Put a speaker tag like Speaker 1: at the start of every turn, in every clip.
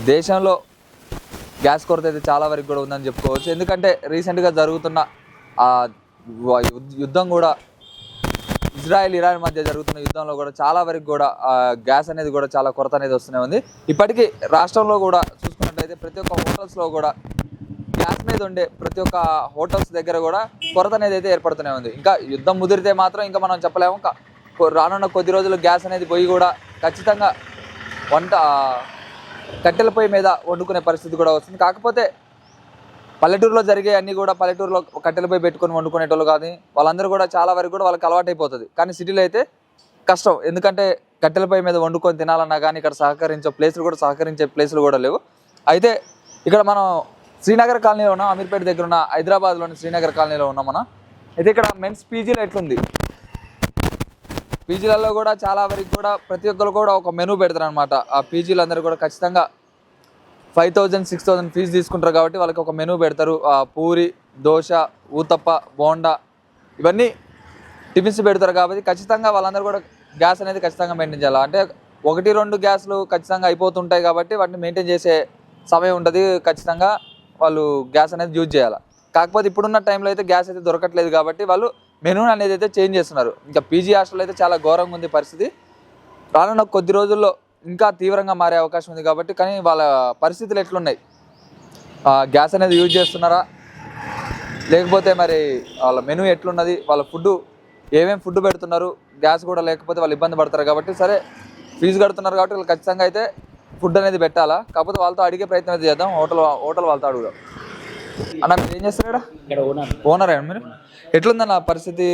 Speaker 1: దేశంలో గ్యాస్ కొరత అయితే చాలా వరకు కూడా ఉందని చెప్పుకోవచ్చు. ఎందుకంటే రీసెంట్గా జరుగుతున్న యుద్ధం కూడా, ఇజ్రాయెల్-ఇరాన్ మధ్య జరుగుతున్న యుద్ధంలో కూడా చాలా వరకు కూడా గ్యాస్ అనేది కూడా చాలా కొరత అనేది వస్తూనే ఉంది. ఇప్పటికీ రాష్ట్రంలో కూడా చూసుకున్నట్లయితే ప్రతి ఒక్క హోటల్స్లో కూడా గ్యాస్ మీద ఉండే ప్రతి ఒక్క హోటల్స్ దగ్గర కూడా కొరత అనేది అయితే ఏర్పడుతూనే ఉంది. ఇంకా యుద్ధం ముదిరితే మాత్రం ఇంకా మనం చెప్పలేము. రానున్న కొద్ది రోజులు గ్యాస్ అనేది పోయి కూడా ఖచ్చితంగా కట్టెల పొయ్యి మీద వండుకునే పరిస్థితి కూడా వస్తుంది. కాకపోతే పల్లెటూరులో జరిగే అన్నీ కూడా పల్లెటూరులో కట్టెల పొయ్యి పెట్టుకొని వండుకునేటోళ్ళు కానీ వాళ్ళందరూ కూడా చాలా వరకు కూడా వాళ్ళకి అలవాటు అయిపోతుంది. కానీ సిటీలో అయితే కష్టం. ఎందుకంటే కట్టెల పొయ్యి మీద వండుకొని తినాలన్నా కానీ ఇక్కడ సహకరించే ప్లేసులు కూడా లేవు. అయితే ఇక్కడ మనం శ్రీనగర్ కాలనీలో ఉన్నాం. అమీర్పేట దగ్గర ఉన్న హైదరాబాద్లోని శ్రీనగర్ కాలనీలో ఉన్నాం మనం. అయితే ఇక్కడ మెన్స్ పీజీలో ఎట్లుంది, పీజీలలో కూడా చాలా వరకు కూడా ప్రతి ఒక్కరు కూడా ఒక మెనూ పెడతారు అనమాట. ఆ పీజీలు అందరూ కూడా ఖచ్చితంగా 5,000 6,000 ఫీజు తీసుకుంటారు కాబట్టి వాళ్ళకి ఒక మెనూ పెడతారు. పూరి, దోశ, ఊతప్ప, బోండా ఇవన్నీ టిఫిన్స్ పెడతారు కాబట్టి ఖచ్చితంగా వాళ్ళందరూ కూడా గ్యాస్ అనేది ఖచ్చితంగా మెయింటైన్ చేయాలి. అంటే 1-2 గ్యాస్లు ఖచ్చితంగా అయిపోతుంటాయి కాబట్టి వాటిని మెయింటైన్ చేసే సమయం ఉంటుంది. ఖచ్చితంగా వాళ్ళు గ్యాస్ అనేది యూజ్ చేయాలి. కాకపోతే ఇప్పుడున్న టైంలో అయితే గ్యాస్ అయితే దొరకట్లేదు కాబట్టి వాళ్ళు మెనూ అనేది అయితే చేంజ్ చేస్తున్నారు. ఇంకా పీజీ హాస్టల్ అయితే చాలా ఘోరంగా ఉంది పరిస్థితి. రానున్న కొద్ది రోజుల్లో ఇంకా తీవ్రంగా మారే అవకాశం ఉంది కాబట్టి, కానీ వాళ్ళ పరిస్థితులు ఎట్లున్నాయి, గ్యాస్ అనేది యూజ్ చేస్తున్నారా లేకపోతే మరి వాళ్ళ మెనూ ఎట్లున్నది, వాళ్ళ ఏమేమి ఫుడ్ పెడుతున్నారు, గ్యాస్ కూడా లేకపోతే వాళ్ళు ఇబ్బంది పడతారు కాబట్టి, సరే ఫీజు కడుతున్నారు కాబట్టి వాళ్ళు ఖచ్చితంగా అయితే ఫుడ్ అనేది పెట్టాలా. కాకపోతే వాళ్ళతో అడిగే ప్రయత్నం అయితే చేద్దాం. హోటల్ వాళ్ళతో అడుగుదాం. అన్న మీరు ఏం చేస్తారు? ఇక్కడ ఓనర్ అండి మీరు. ఎట్లుందన్న పరిస్థితి?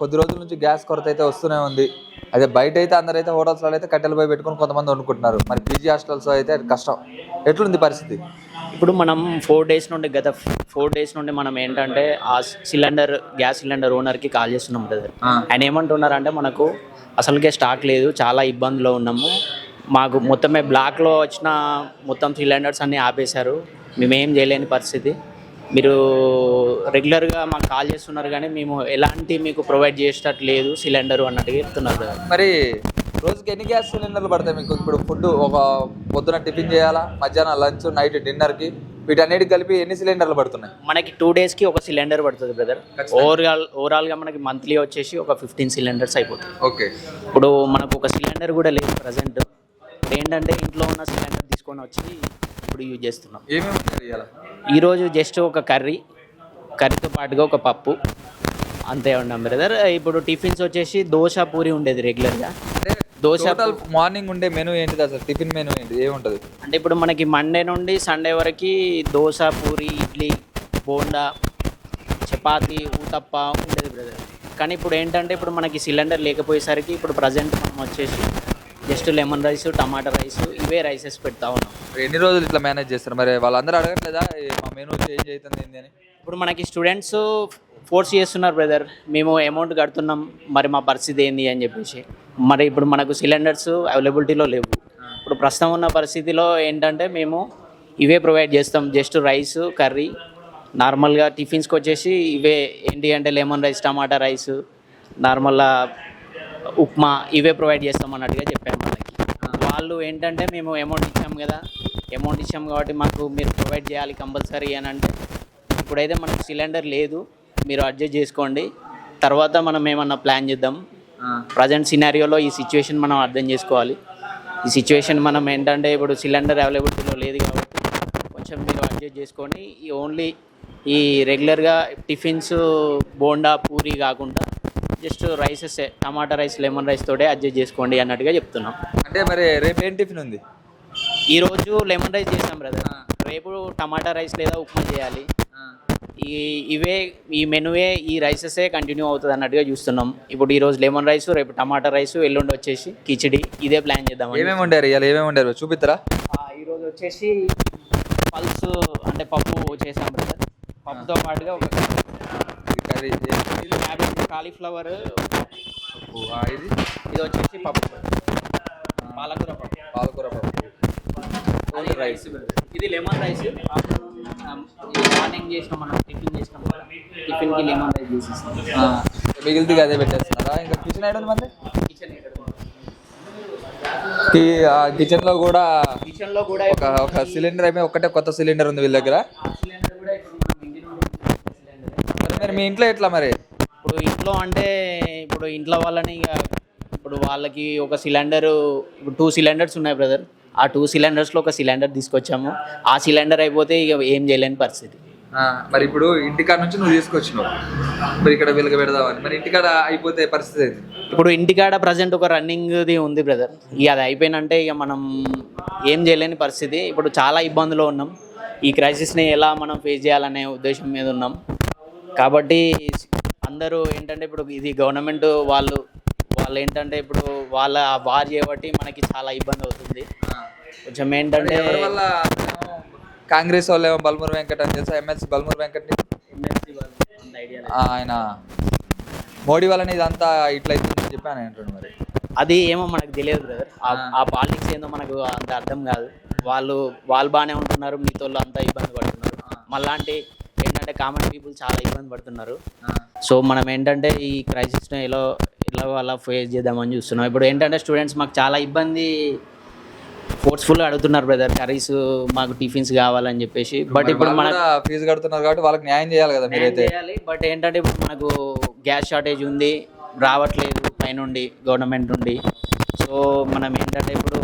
Speaker 1: కొద్ది రోజుల నుంచి గ్యాస్ కొరత అయితే వస్తూనే ఉంది. అదే బయట అయితే అందరైతే హోటల్స్లో అయితే కట్టెలు పోయి పెట్టుకొని కొంతమంది వండుకుంటున్నారు. మరి పీజీ హాస్టల్స్ అయితే కష్టం. ఎట్లుంది పరిస్థితి?
Speaker 2: ఇప్పుడు మనం 4 డేస్ నుండి మనం ఏంటంటే ఆ గ్యాస్ సిలిండర్ ఓనర్కి కాల్ చేస్తున్నాం బ్రదర్. ఆయన ఏమంటున్నారంటే మనకు అసలుకే స్టాక్ లేదు, చాలా ఇబ్బందులో ఉన్నాము, మాకు మొత్తమే బ్లాక్లో వచ్చిన మొత్తం సిలిండర్స్ అన్నీ ఆపేశారు, మేమేం చేయలేని పరిస్థితి, మీరు రెగ్యులర్గా మాకు కాల్ చేస్తున్నారు కానీ మేము ఎలాంటి మీకు ప్రొవైడ్ చేసేటట్టు లేదు సిలిండర్ అన్నట్టుగా చెప్తున్నారు.
Speaker 1: మరి రోజుకి ఎన్ని గ్యాస్ సిలిండర్లు పడతాయి మీకు? ఇప్పుడు ఫుడ్ ఒక పొద్దున టిఫిన్ చేయాలా, మధ్యాహ్నం లంచ్, నైట్ డిన్నర్కి, వీటన్నిటికి కలిపి ఎన్ని సిలిండర్లు పడుతున్నాయి?
Speaker 2: మనకి 2 డేస్కి ఒక సిలిండర్ పడుతుంది బ్రదర్. ఓవరాల్గా మనకి మంత్లీ వచ్చేసి ఒక 15 సిలిండర్స్ అయిపోతుంది.
Speaker 1: ఓకే. ఇప్పుడు
Speaker 2: మనకు ఒక సిలిండర్ కూడా లేదు ప్రజెంట్. ఏంటంటే ఇంట్లో ఉన్న సిలిండర్ తీసుకొని వచ్చి ఇప్పుడు యూజ్ చేస్తున్నాం. ఈరోజు జస్ట్ ఒక కర్రీతో పాటుగా ఒక పప్పు అంతే ఉన్నాం బ్రదర్. ఇప్పుడు టిఫిన్స్ వచ్చేసి దోశ, పూరి ఉండేది రెగ్యులర్గా.
Speaker 1: దోశ మార్నింగ్ ఉండే మెనూ ఏంటిది అసలు? టిఫిన్ మెనూ ఏంటి, ఏముంటుంది
Speaker 2: అంటే ఇప్పుడు మనకి మండే నుండి సండే వరకు దోశ, పూరి, ఇడ్లీ, బోండా, చపాతి, ఊతప్ప ఉండేది బ్రదర్. కానీ ఇప్పుడు ఏంటంటే ఇప్పుడు మనకి సిలిండర్ లేకపోయేసరికి ఇప్పుడు ప్రజెంట్ మనం వచ్చేసి జస్ట్ లెమన్ రైస్, టమాటా రైస్, ఇవే రైసెస్ పెడతా ఉన్నాం.
Speaker 1: ఎన్ని రోజులు ఇట్లా మేనేజ్ చేస్తారు? మరి వాళ్ళందరూ అడగట్లేదా మా మెనూ చేంజ్ అవుతుంది ఏంటి అని?
Speaker 2: ఇప్పుడు మనకి స్టూడెంట్స్ ఫోర్స్ చేస్తున్నారు బ్రదర్, మేము అమౌంట్ కడుతున్నాం, మరి మా పరిస్థితి ఏంది అని చెప్పేసి. మరి ఇప్పుడు మనకు సిలిండర్స్ అవైలబిలిటీలో లేవు. ఇప్పుడు ప్రస్తుతం ఉన్న పరిస్థితిలో ఏంటంటే మేము ఇవే ప్రొవైడ్ చేస్తాం. జస్ట్ రైస్, కర్రీ, నార్మల్గా టిఫిన్స్కి వచ్చేసి ఇవే ఏంటి అంటే లెమన్ రైస్, టమాటా రైస్, నార్మల్గా ఉప్మా, ఇవే ప్రొవైడ్ చేస్తాం అన్నట్టుగా చెప్పాము మనకి. వాళ్ళు ఏంటంటే మేము అమౌంట్ ఇచ్చాం కాబట్టి మాకు మీరు ప్రొవైడ్ చేయాలి కంపల్సరీ అని అంటే, ఇప్పుడైతే మనకు సిలిండర్ లేదు, మీరు అడ్జస్ట్ చేసుకోండి, తర్వాత మనం ఏమన్నా ప్లాన్ చేద్దాం. ప్రజెంట్ సినారియోలో ఈ సిచ్యువేషన్ మనం అర్థం చేసుకోవాలి. ఈ సిచ్యువేషన్ మనం ఏంటంటే ఇప్పుడు సిలిండర్ అవైలబిలిటీలో లేదు కాబట్టి కొంచెం మీరు అడ్జస్ట్ చేసుకొని ఓన్లీ ఈ రెగ్యులర్గా టిఫిన్స్, బోండా, పూరి కాకుండా జస్ట్ రైసెస్, టమాటా రైస్, లెమన్ రైస్ తోటే అడ్జస్ట్ చేసుకోండి అన్నట్టుగా చెప్తున్నాం.
Speaker 1: అంటే మరి రేపు ఏం టిఫిన్ ఉంది?
Speaker 2: ఈరోజు లెమన్ రైస్ చేసాం బ్రదర్, రేపు టమాటా రైస్ లేదా ఉప్మా చేయాలి. ఈ మెనువే, ఈ రైసెసే కంటిన్యూ అవుతుంది అన్నట్టుగా చూస్తున్నాం. ఇప్పుడు ఈరోజు లెమన్ రైస్, రేపు టమాటా రైస్, ఎల్లుండి వచ్చేసి కిచిడి, ఇదే ప్లాన్ చేద్దాం.
Speaker 1: ఏమేమి ఉండారు చూపిస్తారా?
Speaker 2: ఈరోజు వచ్చేసి పల్స్ అంటే పప్పు చేసాం బ్రదర్, పప్పుతో పాటుగా ఒక కర్రీ, క్యాబేజ్, కాలీఫ్లవర్, ఇది వచ్చేసి పప్పు, పాలకూర పప్పు, అది రైస్. ఇది లెమన్ రైస్. మార్నింగ్ చేసినాం మనం, టిఫిన్కి లెమన్ రైస్ చేసేస్తాం.
Speaker 1: మిగిలితే అదే పెట్టేస్తున్నారా? ఇంకా కిచెన్ ఐటమ్ అంటే కిచెన్లో కూడా
Speaker 2: విషయంలో కూడా
Speaker 1: ఒక సిలిండర్ అయిపోయి ఒకటే కొత్త సిలిండర్ ఉంది వీళ్ళ దగ్గర.
Speaker 2: సిలిండర్ కూడా ఇప్పుడు మనం ఇంటి నుండి సిలిండర్
Speaker 1: మరి మీ ఇంట్లో ఎట్లా మరి?
Speaker 2: ఇప్పుడు ఇంట్లో అంటే ఇప్పుడు ఇంట్లో వాళ్ళని ఇక ఇప్పుడు వాళ్ళకి ఒక సిలిండరు ఇప్పుడు 2 సిలిండర్స్ ఉన్నాయి బ్రదర్. ఆ 2 సిలిండర్స్లో ఒక సిలిండర్ తీసుకొచ్చాము. ఆ సిలిండర్ అయిపోతే ఇక ఏం చేయలేని పరిస్థితి.
Speaker 1: మరి ఇప్పుడు ఇంటికాడ నుంచి నువ్వు తీసుకొచ్చినావు, మరి ఇక్కడ వీళ్ళకి పెడదామని, మరి ఇంటికాడ అయిపోతే పరిస్థితి ఏంటి?
Speaker 2: ఇప్పుడు ఇంటికాడ ప్రజెంట్ ఒక రన్నింగ్ది ఉంది బ్రదర్. ఇక అది అయిపోయినంటే ఇక మనం ఏం చేయలేని పరిస్థితి. ఇప్పుడు చాలా ఇబ్బందులో ఉన్నాం. ఈ క్రైసిస్ని ఎలా మనం ఫేస్ చేయాలనే ఉద్దేశం మీద ఉన్నాం. కాబట్టి అందరూ ఏంటంటే ఇప్పుడు ఇది గవర్నమెంట్ వాళ్ళు ఏంటంటే ఇప్పుడు వాళ్ళ వార్ చేయబట్టి మనకి చాలా ఇబ్బంది అవుతుంది. కొంచెం ఏంటంటే
Speaker 1: ఎవరి వల్ల కాంగ్రెస్ వాళ్ళు ఏమో బల్మూరి వెంకట్ అని తెలుసా, ఎమ్మెల్సీ బల్మూరి వెంకట్ ఆయన మోడీ వల్లనే ఇదంతా ఇట్లా అవుతుందని చెప్పి ఆయన అంటుండు. మరి
Speaker 2: అది ఏమో మనకు తెలియదు బ్రదర్. ఆ పాలిటిక్స్ ఏందో మనకు అంత అర్థం కాదు. వాళ్ళు బాగానే ఉంటున్నారు, మిగతా వాళ్ళు అంతా ఇబ్బంది పడుతున్నారు. మళ్ళాంటి ఏంటంటే కామన్ పీపుల్ చాలా ఇబ్బంది పడుతున్నారు. సో మనం ఏంటంటే ఈ క్రైసిస్ని ఎలా అలా ఫేస్ చేద్దామని చూస్తున్నాం. ఇప్పుడు ఏంటంటే స్టూడెంట్స్ మాకు చాలా ఇబ్బంది ఫోర్స్ఫుల్గా అడుగుతున్నారు బ్రదర్, కర్రీస్ మాకు టిఫిన్స్ కావాలని చెప్పేసి. బట్ ఇప్పుడు మన
Speaker 1: ఫీజు కడుతున్నారు కాబట్టి వాళ్ళకి న్యాయం చేయాలి కదా మీరైతే.
Speaker 2: చేయాలి. బట్ ఏంటంటే ఇప్పుడు మనకు గ్యాస్ షార్టేజ్ ఉంది, రావట్లేదు పైనుండి గవర్నమెంట్ నుండి. సో మనం ఏంటంటే ఇప్పుడు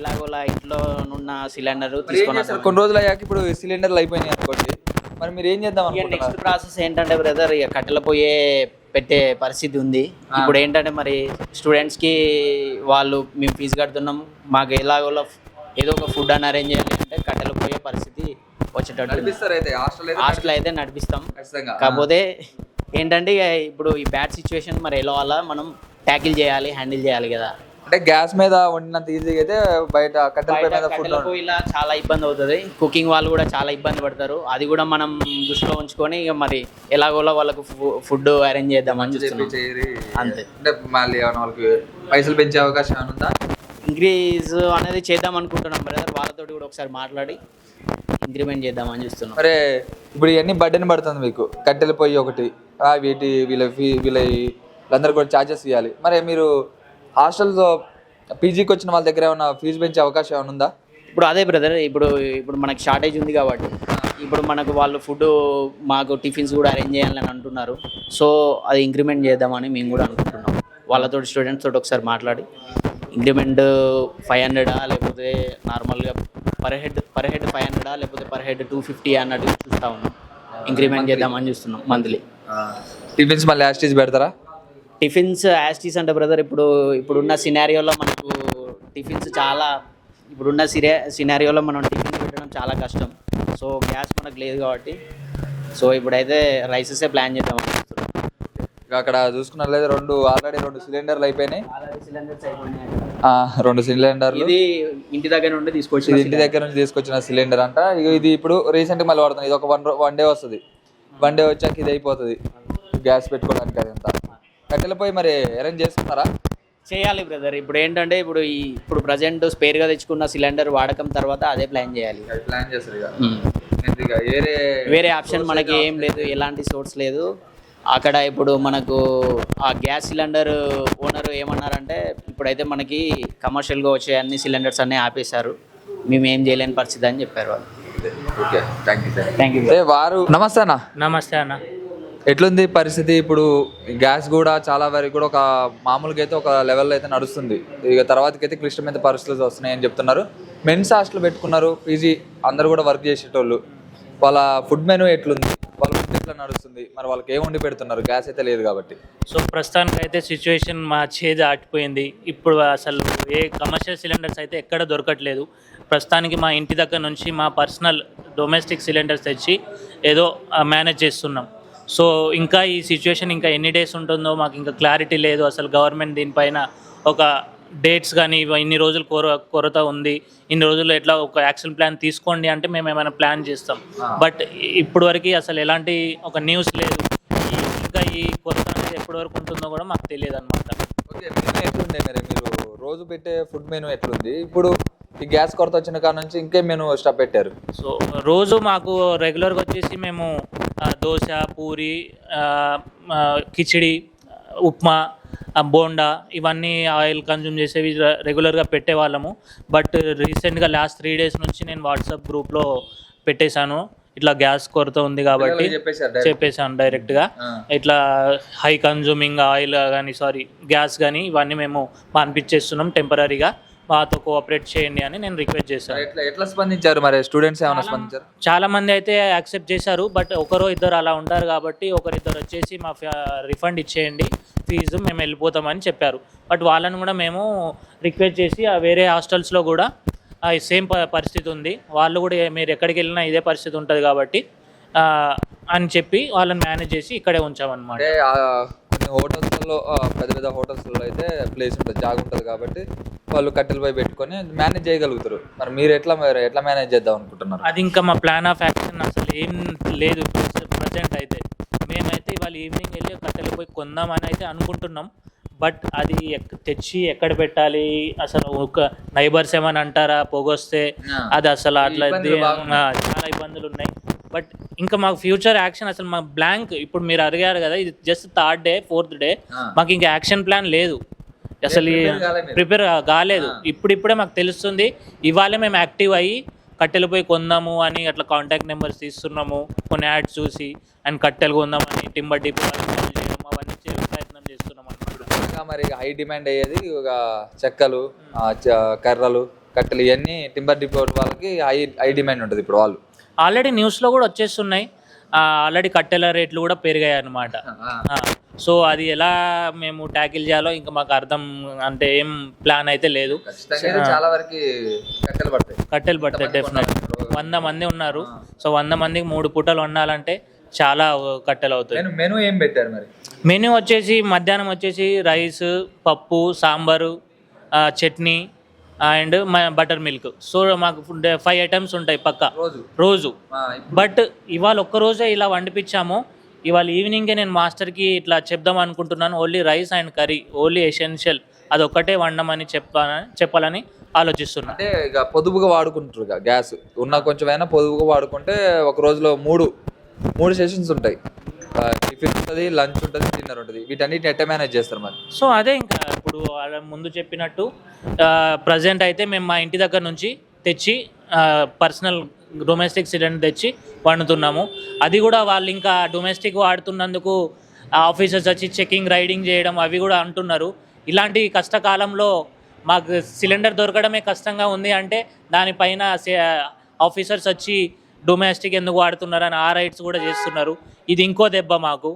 Speaker 2: ఎలాగోలా ఇంట్లో ఉన్న సిలిండర్ తీసుకున్నాం.
Speaker 1: కొన్ని రోజులు అయ్యాక ఇప్పుడు సిలిండర్లు అయిపోయినాయి అనుకోండి, మరి మీరు ఏం చేద్దాం అనుకుంటున్నారు?
Speaker 2: నెక్స్ట్ ప్రాసెస్ ఏంటంటే బ్రదర్ ఇక కట్టెల పొయ్యే పెట్టే పరిస్థితి ఉంది. ఇప్పుడు ఏంటంటే మరి స్టూడెంట్స్కి వాళ్ళు మేము ఫీజు కడుతున్నాం, మాకు ఎలాగోలా ఏదో ఒక ఫుడ్ అని అరేంజ్ చేయాలి అంటే కట్టెల పోయే పరిస్థితి వచ్చేటట్టు హాస్టల్ అయితే నడిపిస్తాం. కాకపోతే ఏంటంటే ఇప్పుడు ఈ బ్యాడ్ సిచ్యువేషన్ మరి ఎలా అలా మనం ట్యాకిల్ చేయాలి, హ్యాండిల్ చేయాలి కదా.
Speaker 1: అంటే గ్యాస్ మీద వండినంత ఈజీగా అయితే బయట
Speaker 2: కట్టెల పొయ్యిలా చాలా ఇబ్బంది అవుతుంది. కుకింగ్ వాళ్ళు కూడా చాలా ఇబ్బంది పడతారు. అది కూడా మనం దృష్టిలో ఉంచుకొని ఇక మరి ఎలాగోలా వాళ్ళకు ఫుడ్ అరేంజ్ చేద్దామని చూస్తున్నాం. అంతే.
Speaker 1: అంటే మళ్ళీ వాళ్ళకి పైసలు పెంచే అవకాశం ఉందా?
Speaker 2: ఇంక్రీజ్ అనేది చేద్దాం అనుకుంటున్నాం బ్రదర్. వాళ్ళతో కూడా ఒకసారి మాట్లాడి ఇంక్రిమెంట్ చేద్దామని చూస్తున్నాం.
Speaker 1: మరి ఇప్పుడు ఇవన్నీ బడ్డెన్ పడుతుంది మీకు, కట్టెల పొయ్యి ఒకటి, వీళ్ళందరూ కూడా ఛార్జెస్ ఇవ్వాలి. మరి మీరు హాస్టల్తో పీజీకి వచ్చిన వాళ్ళ దగ్గర ఏమైనా ఫీజు పెంచే అవకాశం ఏమైనా ఉందా?
Speaker 2: ఇప్పుడు అదే బ్రదర్, ఇప్పుడు మనకి షార్టేజ్ ఉంది కాబట్టి ఇప్పుడు మనకు వాళ్ళు ఫుడ్ మాకు టిఫిన్స్ కూడా అరేంజ్ చేయాలని అంటున్నారు. సో అది ఇంక్రిమెంట్ చేద్దామని మేము కూడా అనుకుంటున్నాం. వాళ్ళతో స్టూడెంట్స్ తోటి ఒకసారి మాట్లాడి ఇంక్రిమెంట్ 500 లేకపోతే నార్మల్గా పర్ హెడ్ 500 లేకపోతే పర్ హెడ్ 250 అన్నట్టు చూస్తూ ఉన్నాం. ఇంక్రిమెంట్ చేద్దామని చూస్తున్నాం మంత్లీ.
Speaker 1: టిఫిన్స్ మళ్ళీ యాస్టీస్ పెడతారా?
Speaker 2: టిఫిన్స్ యాస్టీస్ అంటే బ్రదర్ ఇప్పుడున్న సినారియోలో మనకు టిఫిన్స్ చాలా ఇప్పుడున్న సినారియోలో మనం టిఫిన్స్ పెట్టడం చాలా కష్టం. సో గ్యాస్ మనకు లేదు కాబట్టి సో ఇప్పుడైతే రైసెసే ప్లాన్ చేద్దాం అనుకుంటున్నాం.
Speaker 1: అక్కడ చూసుకున్నట్లయితే ఆల్రెడీ 2 సిలిండర్లు అయిపోయినాయి. 2 సిలిండర్లు
Speaker 2: ఇది ఇంటి దగ్గర నుండి
Speaker 1: తీసుకొచ్చిన సిలిండర్ అంట. ఇది ఇప్పుడు రీసెంట్గా మళ్ళీ వాడుతుంది. ఇది ఒక వన్ డే వస్తుంది. వన్ డే వచ్చాక ఇది అయిపోతుంది గ్యాస్ పెట్టుకోవడానికి. అదంతా కట్టెల పోయి మరి అరేంజ్ చేసుకున్నారా?
Speaker 2: చేయాలి బ్రదర్. ఇప్పుడు ఏంటంటే ఇప్పుడు ప్రజెంట్ స్పేర్గా తెచ్చుకున్న సిలిండర్ వాడకం తర్వాత అదే ప్లాన్ చేయాలి.
Speaker 1: ప్లాన్ చేస్తారు ఇక.
Speaker 2: వేరే ఆప్షన్ మనకి ఏం లేదు, ఎలాంటి సోర్స్ లేదు అక్కడ. ఇప్పుడు మనకు ఆ గ్యాస్ సిలిండర్ ఓనర్ ఏమన్నారంటే ఇప్పుడైతే మనకి కమర్షియల్గా వచ్చే అన్ని సిలిండర్స్ అన్నీ ఆపేశారు, మేము ఏం చేయలేని పరిస్థితి అని చెప్పారు వాళ్ళు.
Speaker 1: Okay, thank you. వారు నమస్తే అన్న.
Speaker 2: నమస్తే అన్న.
Speaker 1: ఎట్లుంది పరిస్థితి? ఇప్పుడు గ్యాస్ కూడా చాలా వరకు కూడా ఒక మామూలుగా అయితే ఒక లెవెల్లో అయితే నడుస్తుంది, ఇక తర్వాతకైతే క్లిష్టమైన పరిస్థితులు వస్తున్నాయని చెప్తున్నారు. మెన్స్ హాస్టల్ పెట్టుకున్నారు, పీజీ అందరూ కూడా వర్క్ చేసేటోళ్ళు. వాళ్ళ ఫుడ్ మెనూ ఎట్లుంది, వాళ్ళ ఫుడ్ ఎట్లా నడుస్తుంది, మరి వాళ్ళకి ఏం వండి పెడుతున్నారు? గ్యాస్ అయితే లేదు కాబట్టి.
Speaker 3: సో ప్రస్తుతానికి అయితే సిచ్యువేషన్ మా చేది ఆటిపోయింది. ఇప్పుడు అసలు ఏ కమర్షియల్ సిలిండర్స్ అయితే ఎక్కడ దొరకట్లేదు. ప్రస్తుతానికి మా ఇంటి దగ్గర నుంచి మా పర్సనల్ డొమెస్టిక్ సిలిండర్స్ తెచ్చి ఏదో మేనేజ్ చేస్తున్నాం. సో ఇంకా ఈ సిచ్యువేషన్ ఇంకా ఎన్ని డేస్ ఉంటుందో మాకు ఇంకా క్లారిటీ లేదు. అసలు గవర్నమెంట్ దీనిపైన ఒక డేట్స్ కానీ ఇన్ని రోజులు కొరత ఉంది, ఇన్ని రోజులు ఎట్లా ఒక యాక్షన్ ప్లాన్ తీసుకోండి అంటే మేము ఏమైనా ప్లాన్ చేస్తాం. బట్ ఇప్పటి వరకు అసలు ఎలాంటి ఒక న్యూస్ లేదు. ఇంకా ఈ కొరత అనేది ఎప్పటి వరకు ఉంటుందో కూడా మాకు తెలియదు అనమాట.
Speaker 1: ఓకే, మెనూ ఎట్లుండే మరి? మీరు రోజు పెట్టే ఫుడ్ మెనూ ఎట్లుంది? ఇప్పుడు ఈ గ్యాస్ కొరత వచ్చిన కాడ నుంచి ఇంకేం మెనూ స్టాప్ పెట్టారు?
Speaker 3: సో రోజు మాకు రెగ్యులర్గా వచ్చేసి మేము దోశ, పూరి, కిచిడి, ఉప్మా బోండా ఇవన్నీ ఆయిల్ కన్జ్యూమ్ చేసేవి రెగ్యులర్గా పెట్టేవాళ్ళము. బట్ రీసెంట్గా లాస్ట్ 3 days నుంచి నేను వాట్సాప్ గ్రూప్లో పెట్టేశాను, ఇట్లా గ్యాస్ కొరత ఉంది కాబట్టి చెప్పేశాను డైరెక్ట్గా. ఇట్లా హై కన్జ్యూమింగ్ ఆయిల్ కానీ గ్యాస్ కానీ ఇవన్నీ మేము పంపించేస్తున్నాం టెంపరీగా, మాతో కోఆపరేట్ చేయండి అని నేను రిక్వెస్ట్ చేశాను.
Speaker 1: ఎట్లా స్పందించారు మరి స్టూడెంట్స్ ఏమైనా స్పందించారు?
Speaker 3: చాలా మంది అయితే యాక్సెప్ట్ చేశారు, బట్ ఒకరో ఇద్దరు అలా ఉంటారు కాబట్టి ఒకరిద్దరు వచ్చేసి మా రిఫండ్ ఇచ్చేయండి ఫీజు, మేము వెళ్ళిపోతామని చెప్పారు. బట్ వాళ్ళని కూడా మేము రిక్వెస్ట్ చేసి వేరే హాస్టల్స్లో కూడా సేమ్ పరిస్థితి ఉంది, వాళ్ళు కూడా మీరు ఎక్కడికి వెళ్ళినా ఇదే పరిస్థితి ఉంటుంది కాబట్టి అని చెప్పి వాళ్ళని మేనేజ్ చేసి ఇక్కడే ఉంచామన్నమాట.
Speaker 1: కొన్ని హోటల్స్లో పెద్ద పెద్ద హోటల్స్లో అయితే ప్లేస్ ఉంటుంది, జాగా ఉంటుంది కాబట్టి వాళ్ళు కట్టెలపై పెట్టుకొని మేనేజ్ చేయగలుగుతారు. మరి మీరు ఎట్లా మేనేజ్ చేద్దాం అనుకుంటున్నారు?
Speaker 3: అది ఇంకా మా ప్లాన్ ఆఫ్ యాక్షన్ అసలు ఏం లేదు ప్రజెంట్ అయితే. మేమైతే ఇవాళ ఈవినింగ్ వెళ్ళి కట్టెలపై కొందామని అయితే అనుకుంటున్నాం, బట్ అది తెచ్చి ఎక్కడ పెట్టాలి, అసలు ఒక నైబర్స్ ఏమని అంటారా పొగొస్తే, అది అసలు అట్లా చాలా ఇబ్బందులు ఉన్నాయి. బట్ ఇంకా మాకు ఫ్యూచర్ యాక్షన్ అసలు మాకు బ్లాంక్. ఇప్పుడు మీరు అడిగారు కదా, ఇది just 3rd day 4th day, మాకు ఇంకా యాక్షన్ ప్లాన్ లేదు, అసలు ప్రిపేర్ కాలేదు. ఇప్పుడిప్పుడే మాకు తెలుస్తుంది, ఇవాళే మేము యాక్టివ్ అయ్యి కట్టెలు పోయి కొందాము అని అట్లా కాంటాక్ట్ నెంబర్స్ తీస్తున్నాము, కొన్ని యాడ్స్ చూసి అండ్ కట్టెలు కొందామని టింబర్ డిపో చేయడం అవన్నీ ప్రయత్నం చేస్తున్నాం అన్నమాట.
Speaker 1: మరి హై డిమాండ్ అయ్యేది ఒక చెక్కలు, కర్రలు, కట్టెలు, ఇవన్నీ టింబర్ డిపో వాళ్ళకి హై డిమాండ్ ఉంటుంది. ఇప్పుడు వాళ్ళు
Speaker 3: ఆల్రెడీ న్యూస్లో కూడా వచ్చేస్తున్నాయి, ఆల్రెడీ కట్టెల రేట్లు కూడా పెరిగాయి అన్నమాట. సో అది ఎలా మేము ట్యాకిల్ చేయాలో ఇంకా మాకు అర్థం అంటే ఏం ప్లాన్ అయితే లేదు.
Speaker 1: చాలా వరకు
Speaker 3: కట్టెలు పడతాయి డెఫినెట్. 100 మంది ఉన్నారు, సో 100 మందికి 3 పూటలు వండాలంటే చాలా కట్టెలు అవుతాయి.
Speaker 1: మెనూ ఏం పెట్టారు మరి?
Speaker 3: మెనూ వచ్చేసి మధ్యాహ్నం వచ్చేసి రైస్, పప్పు, sambar, chutney and butter milk. So మాకు 5 items ఉంటాయి పక్క రోజు. బట్ ఇవాళ ఒక్కరోజే ఇలా వండిపించాము. ఇవాళ ఈవినింగే నేను మాస్టర్కి ఇట్లా చెప్దాం అనుకుంటున్నాను, only rice and curry, only essential అదొక్కటే వండమని చెప్పాలని ఆలోచిస్తున్నాను.
Speaker 1: అంటే ఇక పొదుపుగా వాడుకుంటారు, గ్యాస్ ఉన్న కొంచెమైనా పొదుపుగా వాడుకుంటే ఒక రోజులో 3 సెషన్స్ ఉంటాయి, టిఫిన్ ఉంటుంది, లంచ్ ఉంటుంది, డిన్నర్ ఉంటుంది. వీటన్నిటిని ఎట్లా మేనేజ్ చేస్తారు మరి?
Speaker 3: సో అదే ఇంకా ఇప్పుడు వాళ్ళ ముందు చెప్పినట్టు ప్రజెంట్ అయితే మేము మా ఇంటి దగ్గర నుంచి తెచ్చి పర్సనల్ డొమెస్టిక్ సిలిండర్ తెచ్చి వండుతున్నాము. అది కూడా వాళ్ళు ఇంకా డొమెస్టిక్ వాడుతున్నందుకు ఆఫీసర్స్ వచ్చి చెకింగ్ రైడింగ్ చేయడం అవి కూడా అంటున్నారు. ఇలాంటి కష్టకాలంలో మాకు సిలిండర్ దొరకడమే కష్టంగా ఉంది అంటే దానిపైన ఆఫీసర్స్ వచ్చి డొమెస్టిక్ ఎందుకు వాడుతున్నారని ఆ రైట్స్ కూడా చేస్తున్నారు. ఇది ఇంకో దెబ్బ మాకు.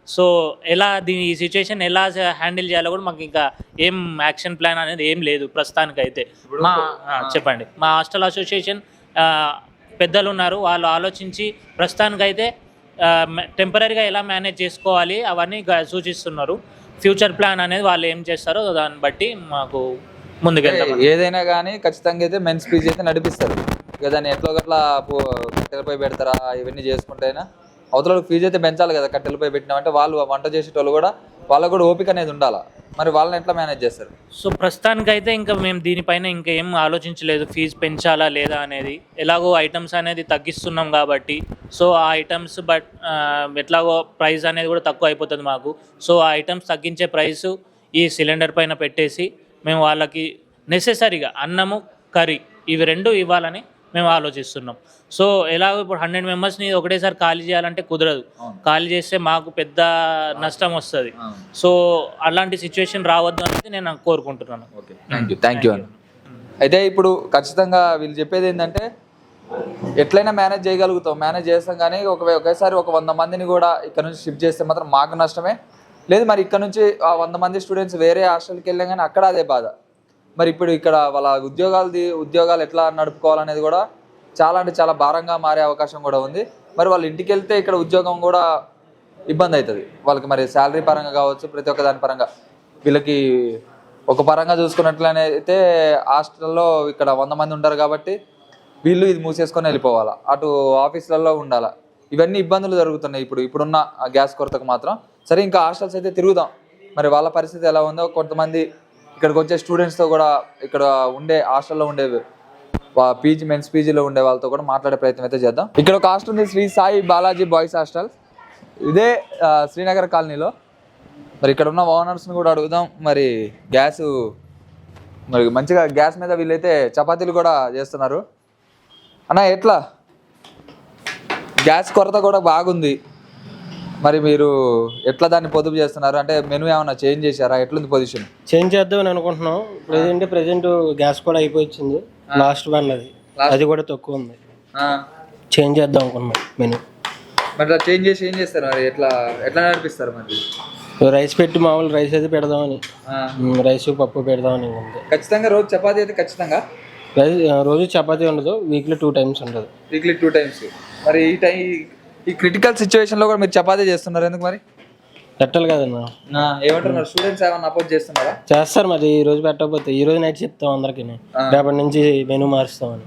Speaker 3: సో ఈ సిచ్యువేషన్ ఎలా హ్యాండిల్ చేయాలో కూడా మాకు ఇంకా ఏం యాక్షన్ ప్లాన్ అనేది ఏం లేదు ప్రస్తుతానికైతే. చెప్పండి, మా హాస్టల్ అసోసియేషన్ పెద్దలు ఉన్నారు, వాళ్ళు ఆలోచించి ప్రస్తుతానికైతే టెంపరీగా ఎలా మేనేజ్ చేసుకోవాలి అవన్నీ సూచిస్తున్నారు. ఫ్యూచర్ ప్లాన్ అనేది వాళ్ళు ఏం చేస్తారో దాన్ని బట్టి మాకు ముందుకెళ్తాం.
Speaker 1: ఏదైనా కానీ ఖచ్చితంగా అయితే మెన్స్ పీజీ అయితే నడిపిస్తారు ఇక, దాన్ని ఎట్లో గట్లా కట్టెలపై పెడతారా ఇవన్నీ చేసుకుంటేనా అవతల ఫీజు అయితే పెంచాలి కదా. కట్టెలపై పెట్టినామంటే వాళ్ళు వంట చేసేటోళ్ళు కూడా వాళ్ళకు కూడా ఓపిక అనేది ఉండాలి, మరి వాళ్ళని ఎట్లా మేనేజ్ చేస్తారు?
Speaker 3: సో ప్రస్తుతానికైతే ఇంకా మేము దీనిపైన ఇంకా ఏం ఆలోచించలేదు, ఫీజు పెంచాలా లేదా అనేది. ఎలాగో ఐటమ్స్ అనేది తగ్గిస్తున్నాం కాబట్టి సో ఆ ఐటమ్స్ ఎట్లాగో ప్రైస్ అనేది కూడా తక్కువ అయిపోతుంది మాకు. సో ఆ ఐటమ్స్ తగ్గించే ప్రైస్ ఈ సిలిండర్ పైన పెట్టేసి మేము వాళ్ళకి నెసెసరీగా అన్నము, కర్రీ ఇవి 2 ఇవ్వాలని మేము ఆలోచిస్తున్నాం. సో ఎలాగో ఇప్పుడు 100 మెంబర్స్ని ఒకటేసారి ఖాళీ చేయాలంటే కుదరదు, ఖాళీ చేస్తే మాకు పెద్ద నష్టం వస్తుంది. సో అలాంటి సిచ్యువేషన్ రావద్దు అనేది నేను కోరుకుంటున్నాను.
Speaker 1: థ్యాంక్ యూ అండి. అయితే ఇప్పుడు ఖచ్చితంగా వీళ్ళు చెప్పేది ఏంటంటే ఎట్లయినా మేనేజ్ చేయగలుగుతాం, మేనేజ్ చేస్తాం, కానీ ఒకేసారి ఒక 100 మందిని కూడా ఇక్కడ నుంచి షిఫ్ట్ చేస్తే మాత్రం మాకు నష్టమే. లేదు మరి ఇక్కడ నుంచి ఆ 100 మంది స్టూడెంట్స్ వేరే హాస్టల్కి వెళ్ళాం కానీ అక్కడ అదే బాధ. మరి ఇప్పుడు ఇక్కడ వాళ్ళ ఉద్యోగాలు ఎట్లా నడుపుకోవాలనేది కూడా చాలా అంటే చాలా భారంగా మారే అవకాశం కూడా ఉంది. మరి వాళ్ళు ఇంటికి వెళ్తే ఇక్కడ ఉద్యోగం కూడా ఇబ్బంది అవుతుంది వాళ్ళకి, మరి శాలరీ పరంగా కావచ్చు, ప్రతి ఒక్క దాని పరంగా. వీళ్ళకి ఒక పరంగా చూసుకున్నట్లయితే హాస్టల్లో ఇక్కడ 100 మంది ఉంటారు కాబట్టి వీళ్ళు ఇది మూసేసుకొని వెళ్ళిపోవాలా, అటు ఆఫీసులలో ఉండాలా, ఇవన్నీ ఇబ్బందులు జరుగుతున్నాయి ఇప్పుడున్న గ్యాస్ కొరతకు మాత్రం. సరే ఇంకా హాస్టల్స్ అయితే తిరుగుదాం, మరి వాళ్ళ పరిస్థితి ఎలా ఉందో కొంతమంది ఇక్కడికి వచ్చే స్టూడెంట్స్తో కూడా ఇక్కడ ఉండే హాస్టల్లో ఉండే మెన్స్ పీజీలో ఉండే వాళ్ళతో కూడా మాట్లాడే ప్రయత్నం అయితే చేద్దాం. ఇక్కడ ఒక హాస్టల్ ఉంది, శ్రీ సాయి బాలాజీ బాయ్స్ హాస్టల్. ఇదే శ్రీనగర్ కాలనీలో. మరి ఇక్కడ ఉన్న ఓనర్స్ని కూడా అడుగుదాం. మరి గ్యాస్ మరి మంచిగా గ్యాస్ మీద వీళ్ళైతే చపాతీలు కూడా చేస్తున్నారు. అన్న ఎట్లా గ్యాస్ కొరత కూడా బాగుంది, మరి మీరు ఎట్లా దాన్ని పొదుపు చేస్తున్నారు? అంటే మెనూ ఏమన్నా చేంజ్ చేశారా? ఎట్లుంది పొజిషన్?
Speaker 4: చేంజ్ చేద్దామని అనుకుంటున్నాం. ప్రెజెంట్ గ్యాస్ కూడా అయిపోయింది. లాస్ట్ వన్ అది కూడా తక్కువ ఉంది. చేంజ్ చేద్దాం అనుకుంటున్నాం మెనూ.
Speaker 1: మరి అట్లా చేంజ్ చేసి ఏం చేస్తారు? మరి ఎట్లా ఎట్లా నడిపిస్తారు? మరి
Speaker 4: రైస్ పెట్టి మామూలు రైస్ అయితే పెడదామని, రైస్ పప్పు పెడదామని ఉంది.
Speaker 1: ఖచ్చితంగా రోజు చపాతీ అయితే ఖచ్చితంగా
Speaker 4: రైస్ రోజు చపాతీ ఉండదు, వీక్లీ 2 times ఉండదు.
Speaker 1: Weekly 2 times. మరి ఈ క్రిటికల్ సిచ్యువేషన్లో కూడా మీరు చపాతీ చేస్తున్నారు ఎందుకు మరి?
Speaker 4: పెట్టాలి కదన్నా.
Speaker 1: ఏమంటున్నారు స్టూడెంట్స్? ఏమన్నా అపోజ్ చేస్తున్నారా?
Speaker 4: చేస్తారు మరి. ఈ రోజు పెట్టకపోతే ఈ రోజు నైట్ చెప్తాం అందరికి, రేపటి నుంచి మెనూ మారుస్తామని.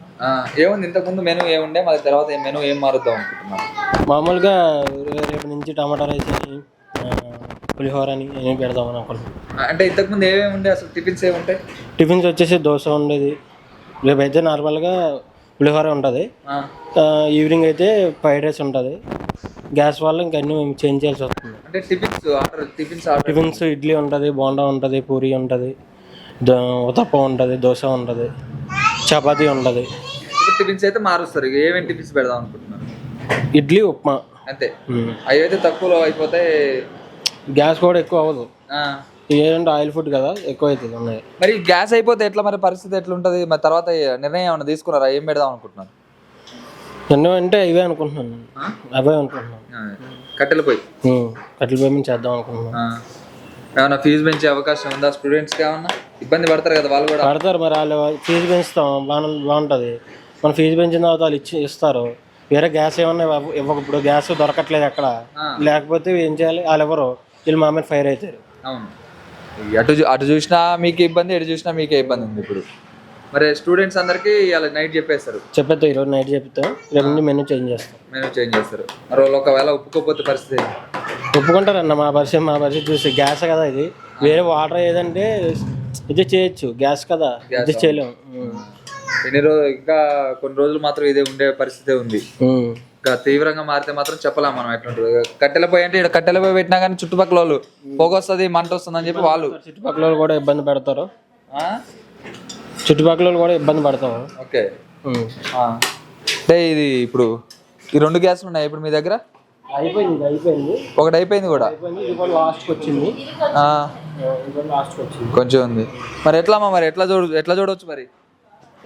Speaker 1: ఏముంది ఇంతకుముందు మెనూ ఏముండే, మరి తర్వాత మెనూ ఏం మారుద్దాం అనుకుంటున్నారు?
Speaker 4: మామూలుగా రేపటి నుంచి టమాటా రైస్ అని, పులిహోర అని ఏమి పెడదామని అనుకుంటున్నాం.
Speaker 1: అంటే ఇంతకుముందు ఏమేమి ఉండే అసలు? టిఫిన్స్ ఏముంటాయి?
Speaker 4: టిఫిన్స్ వచ్చేసి దోశ ఉండేది. రేపైతే నార్మల్గా పులిహోర ఉంటుంది. ఈవినింగ్ అయితే ఫ్రైడ్ రైస్ ఉంటుంది. గ్యాస్ వల్ల ఇంకా అన్నీ మేము చేంజ్ చేయాల్సి వస్తుంది.
Speaker 1: అంటే
Speaker 4: టిఫిన్స్ ఇడ్లీ ఉంటుంది, బోండా ఉంటుంది, పూరి ఉంటుంది, ఉతప్ప ఉంటుంది, దోశ ఉంటుంది, చపాతీ ఉంటుంది.
Speaker 1: టిఫిన్స్ అయితే మారుస్తారు. ఏమేమి టిఫిన్స్ పెడదాం అనుకుంటున్నారు?
Speaker 4: ఇడ్లీ, ఉప్మా
Speaker 1: అంతే. అవి అయితే తక్కువలో అయిపోతాయి,
Speaker 4: గ్యాస్ కూడా ఎక్కువ అవ్వదు. ఏంటంటే ఆయిల్ ఫుడ్ కదా, ఎక్కువ అవుతుంది ఉన్నాయి.
Speaker 1: మరి గ్యాస్ అయిపోతే ఎట్లా? మరి పరిస్థితి ఎట్లుంటుంది? మరి తర్వాత నిర్ణయం ఏమైనా తీసుకున్నారా? ఏం పెడదాం అనుకుంటున్నారు?
Speaker 4: ఎన్నో అంటే ఇవే అనుకుంటున్నాను, అవే అనుకుంటున్నాను.
Speaker 1: కట్టెల పొయ్యి
Speaker 4: మేము చేద్దాం అనుకుంటున్నాం.
Speaker 1: ఏమన్నా ఫీజు పెంచే అవకాశం ఉందా? స్టూడెంట్స్కి ఏమన్నా ఇబ్బంది పడతారు కదా వాళ్ళు కూడా?
Speaker 4: పడతారు మరి. వాళ్ళు ఫీజు పెంచుతాం బాగుంటుంది. మన ఫీజు పెంచిన తర్వాత వాళ్ళు ఇస్తారు. వేరే గ్యాస్ ఏమన్నా ఇవ్వక, ఇప్పుడు గ్యాస్ దొరకట్లేదు ఎక్కడ, లేకపోతే ఏం చేయాలి? వాళ్ళు ఎవరు వీళ్ళు మా మీద ఫైర్ అవుతారు.
Speaker 1: అవును. అటు చూసినా మీకు ఇబ్బంది, ఎటు చూసినా మీకే ఇబ్బంది ఉంది ఇప్పుడు. మరి స్టూడెంట్స్ అందరికి ఇలా నైట్ చెప్పేస్తారు?
Speaker 4: చెప్పేస్తాం, ఈరోజు నైట్ చెప్తాం, రేపు నుండి మెనూ చేంజ్ చేస్తాం.
Speaker 1: మరి వాళ్ళు ఒకవేళ ఒప్పుకోకపోతే పరిస్థితి?
Speaker 4: ఒప్పుకుంటారన్న. మా పరిస్థితి చూసి గ్యాస్ కదా ఇది, వేరే వాటర్ ఏదంటే ఇది చేయొచ్చు, గ్యాస్ కదా ఇది చేయలేము.
Speaker 1: ఎన్ని రోజులు ఇంకా కొన్ని రోజులు మాత్రం ఇదే ఉండే పరిస్థితి ఉంది. ఇంకా తీవ్రంగా మారితే మాత్రం చెప్పలేం మనం ఎట్లుంటుంది. కట్టెల పొయ్యి అంటే ఇక్కడ కట్టెల పొయ్యి పెట్టినా కానీ చుట్టుపక్కల వాళ్ళు పొగ వస్తుంది, మంట వస్తుంది అని చెప్పి వాళ్ళు
Speaker 4: చుట్టుపక్కల వాళ్ళు కూడా ఇబ్బంది పెడతారు. ఓకే.
Speaker 1: అంటే ఇది ఇప్పుడు ఈ 2 గ్యాసులు ఉన్నాయి ఇప్పుడు మీ దగ్గర?
Speaker 4: అయిపోయింది.
Speaker 1: ఒకటి అయిపోయింది కూడా,
Speaker 4: లాస్ట్కి వచ్చింది.
Speaker 1: కొంచెం ఉంది. మరి ఎట్లా మరి ఎట్లా చూడవచ్చు? మరి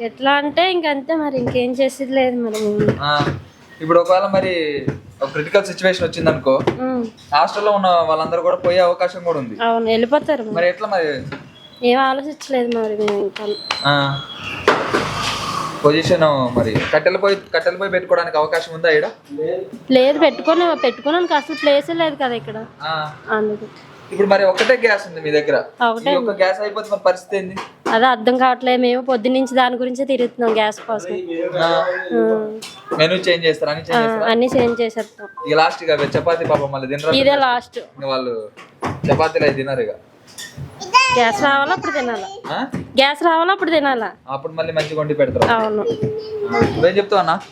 Speaker 5: ఎట్లా అంటే ఇంకంతే మరి, ఇంకేం చేసేది లేదు మరి.
Speaker 1: ఇప్పుడు ఒకవేళ మరి ఒక క్రిటికల్ సిచ్యువేషన్ వచ్చింది అనుకో, హాస్టల్లో ఉన్న వాళ్ళందరూ కూడా పోయే అవకాశం కూడా ఉంది.
Speaker 5: అవును, వెళ్ళిపోతారు.
Speaker 1: మరి ఎట్లా? మరి
Speaker 5: ఏం ఆలోచించలేదు మరి
Speaker 1: పొజిషన్. మరి కట్టెల పోయి పెట్టుకోవడానికి అవకాశం ఉందా ఇక్కడ?
Speaker 5: లేదు, పెట్టుకోవడానికి అసలు ప్లేస్ లేదు కదా ఇక్కడ, అందుకు.
Speaker 1: ఇప్పుడు మరి ఒకటే గ్యాస్ ఉంది మీ దగ్గర, ఒక గ్యాస్ అయిపోతే మరి పరిస్థితి ఏంది?
Speaker 5: అదే అర్థం కావట్లేదు. మేము పొద్దున్నుంచి దాని గురించే తిరుగుతున్నాం, గ్యాస్ కోసం.
Speaker 1: మెనూ చేంజ్ చేస్తారా?
Speaker 5: అన్ని చేంజ్ చేసేస్తాం.
Speaker 1: ఇక లాస్ట్ ఇక చపాతీ పాపం మళ్ళీ తినరు,
Speaker 5: ఇదే లాస్ట్.
Speaker 1: వాళ్ళు చపాతీలు అయితే తినరు. ఇక
Speaker 5: గ్యాస్ రావాలా అప్పుడు తినాలా,
Speaker 1: అప్పుడు మళ్ళీ మంచిగా వండి పెడతారు.
Speaker 5: అవును.
Speaker 1: నువ్వేం చెప్తావు అన్న?